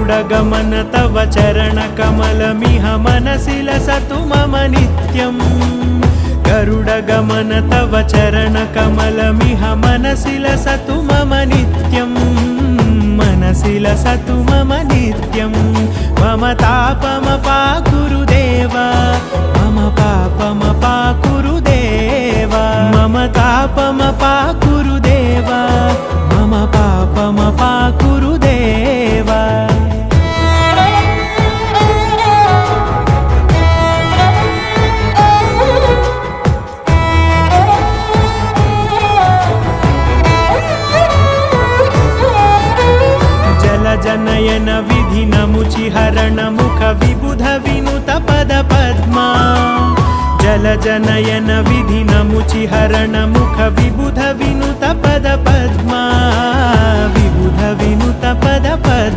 गरुडगमन तव चरणकमलमिह मनसि लसतु मम नित्यम् गरुडगमन तव चरणकमलमिह मनसि लसतु मम नित्यम् मनसि लसतु मम नित्यं मम तापमपाकुरु देवा मम पापमपाकुरु देवा मम तापमपाकुरु देवा मम पापमपाकुरु देवा जनयन विधि नमुचिहरण मुख विबुध विनुत पद पद्मा जल जनयन विधि नमुचिहरण मुख विबुध विनुत पद पद्मा विबुध विनुत पद पद्मा।